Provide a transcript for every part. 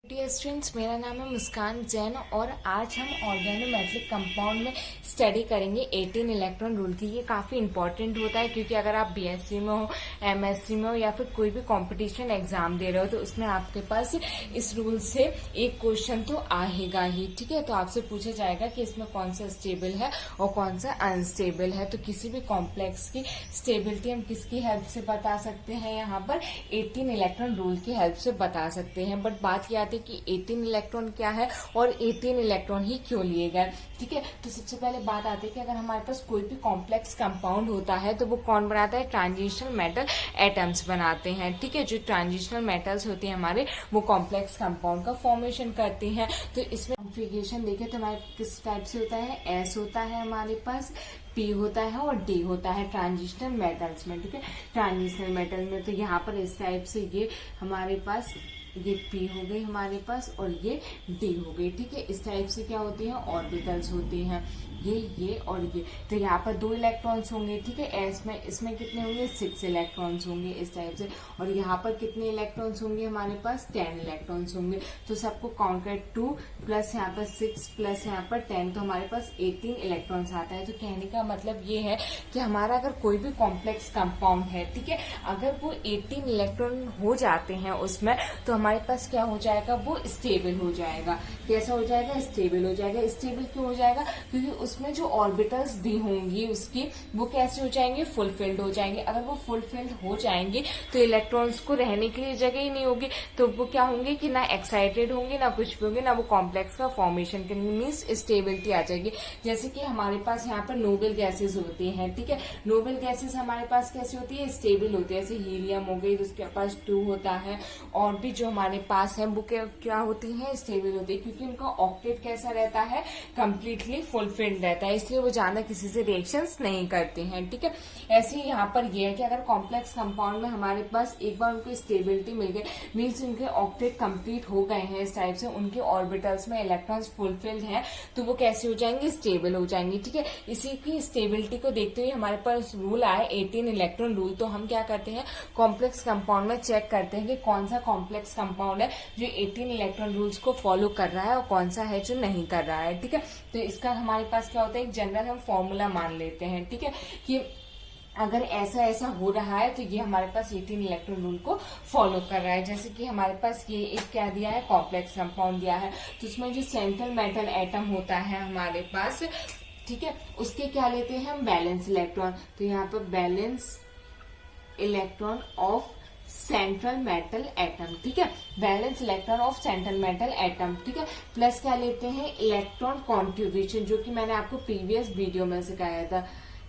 Dear students, मेरा नाम है मुस्कान जैन और आज हम ऑर्गेनोमेट्रिक कंपाउंड में स्टडी करेंगे 18 इलेक्ट्रॉन रूल की। ये काफ़ी इंपॉर्टेंट होता है क्योंकि अगर आप बीएससी में हो, एमएससी में हो या फिर कोई भी कंपटीशन एग्जाम दे रहे हो तो उसमें आपके पास इस रूल से एक क्वेश्चन तो आएगा ही। ठीक है, तो आपसे पूछा जाएगा कि इसमें कौन सा स्टेबल है और कौन सा अनस्टेबल है। तो किसी भी कॉम्प्लेक्स की स्टेबिलिटी हम किसकी हेल्प से बता सकते हैं? यहाँ पर 18 इलेक्ट्रॉन रूल की हेल्प से बता सकते हैं। बट बात यह आती है कि 18 इलेक्ट्रॉन क्या है और 18 इलेक्ट्रॉन ही क्यों लिए गए। ठीक है, तो सबसे पहले बात आती है कि अगर हमारे पास कोई भी कॉम्प्लेक्स कंपाउंड होता है तो वो कौन बनाता है? ट्रांजिशनल मेटल एटम्स बनाते हैं। ठीक है, जो ट्रांजिशनल मेटल्स होते हैं हमारे, वो कॉम्प्लेक्स कंपाउंड का फॉर्मेशन करते हैं। तो इसमें कॉन्फ़िगरेशन देखें तो हमारे किस टाइप से होता है? एस होता है हमारे पास, पी होता है और डी होता है ट्रांजिशनल मेटल्स में। ठीक है, ट्रांजिशनल मेटल में तो यहाँ पर इस टाइप से ये हमारे पास ये पी हो गई हमारे पास और ये डी हो गई। ठीक है, इस टाइप से क्या होती है? ऑर्बिटल्स होती हैं, ये और ये। तो यहाँ पर 2 इलेक्ट्रॉन्स होंगे। ठीक है, एस में इसमें कितने होंगे? 6 इलेक्ट्रॉन्स होंगे इस टाइप से। और यहाँ पर कितने इलेक्ट्रॉन्स होंगे हमारे पास? 10 इलेक्ट्रॉन्स होंगे। तो सबको काउंट कर 2 प्लस यहाँ पर 6 प्लस यहाँ पर 10, तो हमारे पास 18 इलेक्ट्रॉन्स आता है। तो कहने का मतलब ये है कि हमारा अगर कोई भी कॉम्प्लेक्स कंपाउंड है, ठीक है, अगर वो 18 इलेक्ट्रॉन हो जाते हैं उसमें, तो हमारे पास क्या हो जाएगा? वो स्टेबल हो जाएगा। कैसा हो जाएगा? स्टेबल हो जाएगा। स्टेबल क्यों हो जाएगा? क्योंकि उसमें जो ऑर्बिटल्स दी होंगी उसकी, वो कैसे हो जाएंगे? फुलफिल्ड हो जाएंगे। अगर वो फुलफिल्ड हो जाएंगे तो इलेक्ट्रॉन्स को रहने के लिए जगह ही नहीं होगी। तो वो क्या होंगे कि ना एक्साइटेड होंगे, ना कुछ भी होंगे, ना वो कॉम्प्लेक्स का फॉर्मेशन करेंगे। मीन्स स्टेबिलिटी आ जाएगी। जैसे कि हमारे पास यहाँ पर नोबल गैसेज होती हैं। ठीक है, नोबल गैसेज हमारे पास कैसे होती है? स्टेबल होती है। जैसे हीलियम हो गई, उसके पास 2 होता है। और भी जो हमारे पास है वो क्या होती है? स्टेबल होती है, क्योंकि उनका ऑक्टेट कैसा रहता है? कंप्लीटली फुलफिल्ड रहता है, इसलिए वो ज्यादा किसी से रिएक्शंस नहीं करते हैं। ठीक है, ऐसे ही यहाँ पर ये है कि अगर कॉम्प्लेक्स कंपाउंड में हमारे पास एक बार उनको स्टेबिलिटी मिल गई, मीन्स उनके ऑक्टेट कंप्लीट हो गए हैं इस टाइप से, उनके ऑर्बिटल्स में इलेक्ट्रॉन्स फुलफिल्ड हैं, तो वो कैसे हो जाएंगे? स्टेबल हो जाएंगे। ठीक है, इसी की स्टेबिलिटी को देखते हुए हमारे पास रूल आए 18 इलेक्ट्रॉन रूल। तो हम क्या करते हैं? कॉम्प्लेक्स कंपाउंड में चेक करते हैं कि कौन सा कॉम्प्लेक्स कंपाउंड है जो 18 इलेक्ट्रॉन रूल्स को फॉलो कर रहा है और कौन सा है जो नहीं कर रहा है। ठीक है, तो इसका हमारे पास क्या होता है? एक जनरल हम फॉर्मूला मान लेते हैं। ठीक है, कि अगर ऐसा ऐसा हो रहा है तो ये हमारे पास 18 इलेक्ट्रॉन रूल को फॉलो कर रहा है। जैसे कि हमारे पास ये एक क्या दिया है? कॉम्प्लेक्स कंपाउंड दिया है, तो उसमें जो सेंट्रल मेटल एटम होता है हमारे पास, ठीक है, उसके क्या लेते हैं हम? Balance electron. तो यहाँ पर balance electron of central metal atom. ठीक है, balance electron of central metal atom. ठीक है, प्लस क्या लेते हैं? इलेक्ट्रॉन कॉन्ट्रीब्यूशन, जो कि मैंने आपको प्रीवियस वीडियो में सिखाया था।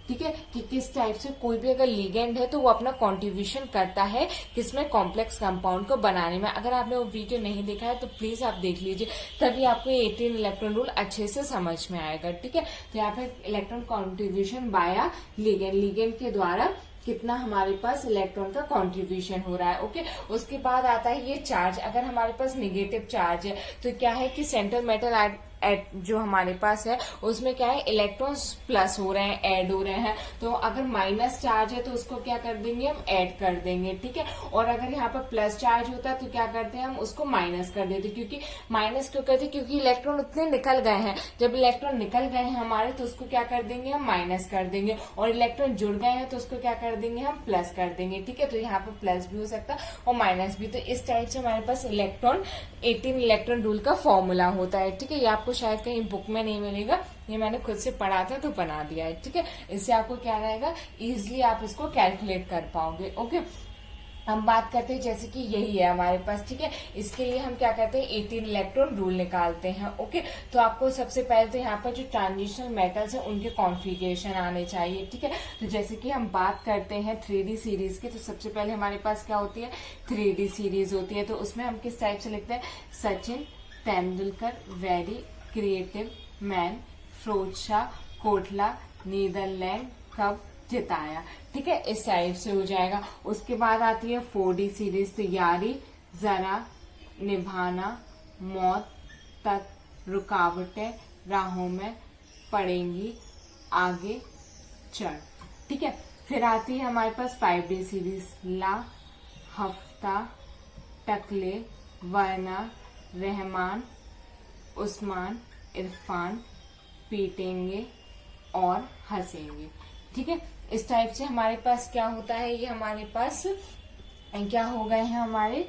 ठीक है, कि किस टाइप से कोई भी अगर लिगेंड है तो वो अपना कंट्रीब्यूशन करता है किसमें? कॉम्प्लेक्स कंपाउंड को बनाने में। अगर आपने वो वीडियो नहीं देखा है तो प्लीज आप देख लीजिए, तभी आपको ये 18 इलेक्ट्रॉन रूल अच्छे से समझ में आएगा। ठीक है, तो यहाँ पे इलेक्ट्रॉन कॉन्ट्रीब्यूशन बाया लिगेंड, लिगेंड के द्वारा कितना हमारे पास इलेक्ट्रॉन का कंट्रीब्यूशन हो रहा है। ओके, उसके बाद आता है ये चार्ज। अगर हमारे पास नेगेटिव चार्ज है तो क्या है कि सेंट्रल मेटल जो हमारे पास है उसमें क्या है? इलेक्ट्रॉन्स प्लस हो रहे हैं, ऐड हो रहे हैं। तो अगर माइनस चार्ज है तो उसको क्या कर देंगे? हम ऐड कर देंगे। ठीक है, और अगर यहाँ पर प्लस चार्ज होता है तो क्या करते हैं? हम उसको माइनस कर देते। क्योंकि माइनस क्यों करते? क्योंकि इलेक्ट्रॉन उतने निकल गए हैं। जब इलेक्ट्रॉन निकल गए हैं हमारे तो उसको क्या कर देंगे? हम माइनस कर देंगे। और इलेक्ट्रॉन जुड़ गए हैं तो उसको क्या कर देंगे? हम प्लस कर देंगे। ठीक है, तो यहाँ पर प्लस भी हो सकता है और माइनस भी। तो इस टाइप से हमारे पास 18 इलेक्ट्रॉन रूल का फॉर्मूला होता है। ठीक है, ये आपको शायद कहीं बुक में नहीं मिलेगा, ये मैंने खुद से पढ़ा था तो बना दिया है। ठीक है, इससे आपको क्या रहेगा? इजिली आप इसको कैलकुलेट कर पाओगे। ओके, हम बात करते हैं जैसे कि यही है हमारे पास। ठीक है, इसके लिए हम क्या करते हैं? 18 इलेक्ट्रॉन रूल निकालते हैं। ओके, तो आपको सबसे पहले तो यहाँ पर जो ट्रांजिशनल मेटल्स हैं उनके कॉन्फ़िगरेशन आने चाहिए। ठीक है, तो जैसे कि हम बात करते हैं 3D सीरीज की, तो सबसे पहले हमारे पास क्या होती है? 3D सीरीज होती है। तो उसमें हम किस टाइप से लिखते हैं? Sachin Tendulkar very creative man, Firoz Shah Kotla Netherlands कब जिताया। ठीक है, इस टाइप से हो जाएगा। उसके बाद आती है 4D सीरीज, तो यारी जरा निभाना, मौत तक, रुकावटें राहों में पड़ेंगी, आगे चढ़। ठीक है, फिर आती है हमारे पास 5D सीरीज, ला हफ्ता टकले वरना रहमान, उस्मान, इरफान पीटेंगे और हंसेंगे। ठीक है, इस टाइप से हमारे पास क्या होता है, ये हमारे पास क्या हो गए हैं, हमारे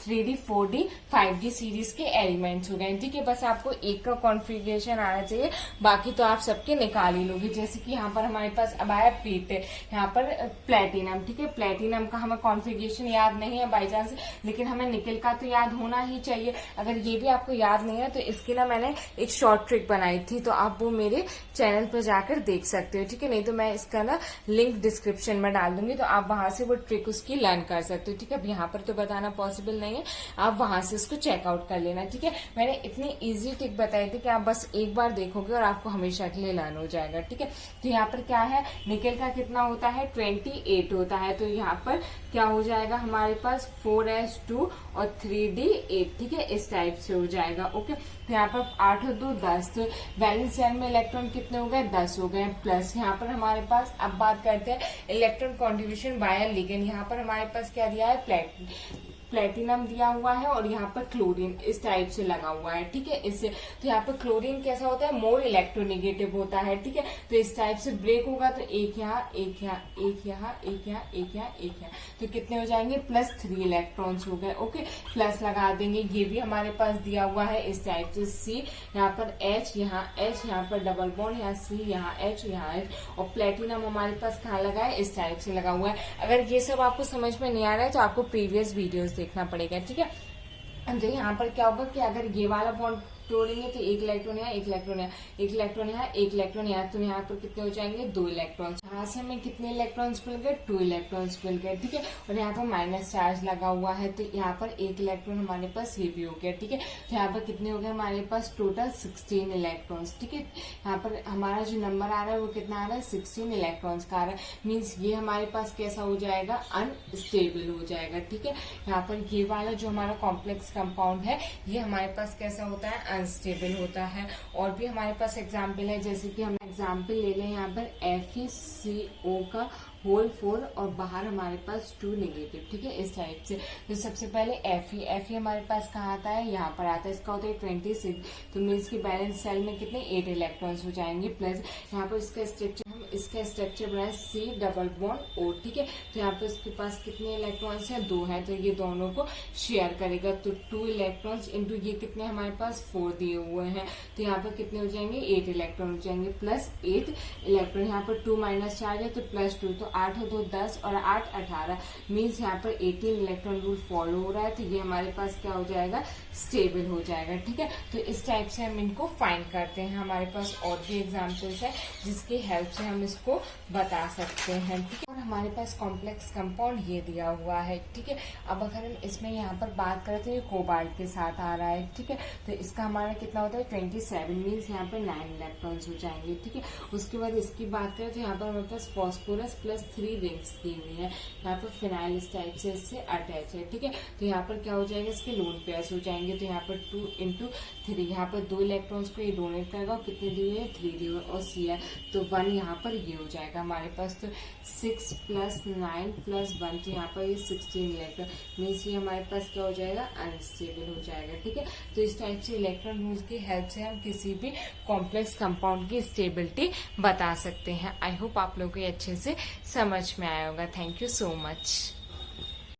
3D 4D 5D सीरीज के एलिमेंट्स हो गए। ठीक है, बस आपको एक का कॉन्फ़िगरेशन आना चाहिए, बाकी तो आप सबके निकाल ही लोगे। जैसे कि यहाँ पर हमारे पास अब आया पीट, यहाँ पर प्लेटिनम। ठीक है, प्लेटिनम का हमें कॉन्फ़िगरेशन याद नहीं है बाई चांस, लेकिन हमें निकल का तो याद होना ही चाहिए। अगर ये भी आपको याद नहीं है तो इसकी ना मैंने एक शॉर्ट ट्रिक बनाई थी, तो आप वो मेरे चैनल पर जाकर देख सकते हो। ठीक है, नहीं तो मैं इसका ना लिंक डिस्क्रिप्शन में डाल दूंगी, तो आप वहां से वो ट्रिक उसकी लर्न कर सकते हो। ठीक है, अब यहाँ पर तो बताना पॉसिबल नहीं है, आप वहां से इसको चेकआउट कर लेना। ठीक है, मैंने इतनी इजी ट्रिक बताई थी कि आप बस एक बार देखोगे और आपको हमेशा के लिए लर्न हो जाएगा। ठीक है, तो यहाँ पर क्या है, निकल का कितना होता है, 28 होता है। तो यहाँ पर क्या हो जाएगा हमारे पास 4s2 और 3d8। ठीक है, इस टाइप से हो जाएगा। ओके, तो यहाँ पर 8 और 2 10, तो वैलेंस शेल में इलेक्ट्रॉन कितने हो गए, 10 हो गए। प्लस यहाँ पर हमारे पास अब बात करते हैं इलेक्ट्रॉन कॉन्ट्रीब्यूशन बाय लिगेंड। यहाँ पर हमारे पास क्या दिया है, प्लेटिनम दिया हुआ है और यहाँ पर क्लोरीन इस टाइप से लगा हुआ है। ठीक है, इससे तो यहाँ पर क्लोरीन कैसा होता है, मोर इलेक्ट्रोनेगेटिव होता है। ठीक है, तो इस टाइप से ब्रेक होगा तो एक यहाँ, एक यहाँ, एक यहाँ, एक यहाँ, एक यहाँ, एक यहाँ, तो कितने हो जाएंगे, +3 इलेक्ट्रॉन्स हो गए। ओके, प्लस लगा देंगे, ये भी हमारे पास दिया हुआ है इस टाइप से। सी यहाँ पर H, यहाँ H, यहाँ पर डबल बॉन्ड, यहाँ C, यहाँ H, यहाँ H, और प्लेटिनम हमारे पास कहाँ लगा है, इस टाइप से लगा हुआ है। अगर ये सब आपको समझ में नहीं आ रहा है तो आपको प्रीवियस वीडियोस देखना पड़ेगा। ठीक है, तो यहाँ पर क्या होगा कि अगर ये वाला बॉन्ड तोड़ेंगे तो एक इलेक्ट्रॉन यहाँ, एक इलेक्ट्रॉन यहाँ, एक इलेक्ट्रॉन यहाँ, एक इलेक्ट्रॉन यहाँ, तो यहाँ पर कितने हो जाएंगे, 2 इलेक्ट्रॉन। यहाँ से हमें कितने इलेक्ट्रॉन्स मिल गए, 2 इलेक्ट्रॉन्स मिल गए। ठीक है, और यहाँ पर माइनस चार्ज लगा हुआ है, तो यहाँ पर एक इलेक्ट्रॉन हमारे पास ये भी हो गया। ठीक है, तो यहाँ पर कितने हो गए हमारे पास, टोटल 16 इलेक्ट्रॉन्स। ठीक है, यहाँ पर हमारा जो नंबर आ रहा है वो कितना आ रहा है, 16 इलेक्ट्रॉन्स का आ रहा है। मीन्स ये हमारे पास कैसा हो जाएगा, अनस्टेबल हो जाएगा। ठीक है, यहाँ पर ये वाला जो हमारा कॉम्प्लेक्स कंपाउंड है ये हमारे पास कैसा होता है, अनस्टेबल होता है। और भी हमारे पास एग्जाम्पल है, जैसे कि हम एग्जाम्पल ले लें यहाँ पर FeCO का होल 4 और बाहर हमारे पास 2 नेगेटिव। ठीक है, इस टाइप से। तो सबसे पहले Fe हमारे पास कहाँ आता है, यहाँ पर आता है, इसका होता है 26। तो मीन्स की बैलेंस सेल में कितने 8 इलेक्ट्रॉन्स हो जाएंगे। प्लस यहाँ पर इसका स्ट्रक्चर बना है C डबल बॉन्ड O। ठीक है, तो यहाँ पर इसके पास कितने इलेक्ट्रॉन्स हैं, 2 है, तो ये दोनों को शेयर करेगा। तो 2 इलेक्ट्रॉन्स इंटू ये कितने हमारे पास 4 दिए हुए हैं, तो यहाँ पर कितने हो जाएंगे, 8 इलेक्ट्रॉन हो जाएंगे। प्लस 8 इलेक्ट्रॉन, यहाँ पर 2 माइनस चार्ज है तो +2, तो 8 और 2 10 और 8 18, मीन्स यहाँ पर 18 इलेक्ट्रॉन रूल फॉलो हो रहा है। तो ये हमारे पास क्या हो जाएगा, स्टेबल हो जाएगा। ठीक है, तो इस टाइप से हम इनको फाइंड करते हैं। हमारे पास और भी एग्जाम्पल्स है जिसकी हेल्प से हम इसको बता सकते हैं। ठीक है, और हमारे पास कॉम्प्लेक्स कंपाउंड ये दिया हुआ है। ठीक है, अब अगर हम इसमें यहाँ पर बात करें तो ये कोबाल्ट के साथ आ रहा है। ठीक है, तो इसका हमारा कितना होता है, 27, मीन्स यहाँ पर 9 इलेक्ट्रॉन्स हो जाएंगे। ठीक है, उसके बाद इसकी बात करें तो यहाँ पर हमारे पास फॉस्फोरस +3 रिंग्स दी हुई है। यहाँ पर फिनाइल इस टाइप से इससे अटैच है। ठीक है, तो यहाँ पर क्या हो जाएगा, इसके लोन पेयर्स हो जाएंगे। तो यहाँ पर 2 × 3, यहाँ पर 2 इलेक्ट्रॉन्स को ये डोनेट करेगा और कितने दिए हुए, 3 दिए हुए और C है, तो 1 यहाँ पर ये हो जाएगा हमारे पास। तो 6 + 9 + 1, तो यहाँ पर ये 16 इलेक्ट्रॉन, मीन्स ये हमारे पास क्या हो जाएगा, अनस्टेबल हो जाएगा। ठीक है, तो इस टाइप से इलेक्ट्रॉन रूल की हेल्प से हम किसी भी कॉम्प्लेक्स कंपाउंड की स्टेबिलिटी बता सकते हैं। आई होप आप लोगों को अच्छे से समझ में आया होगा। Thank you so much.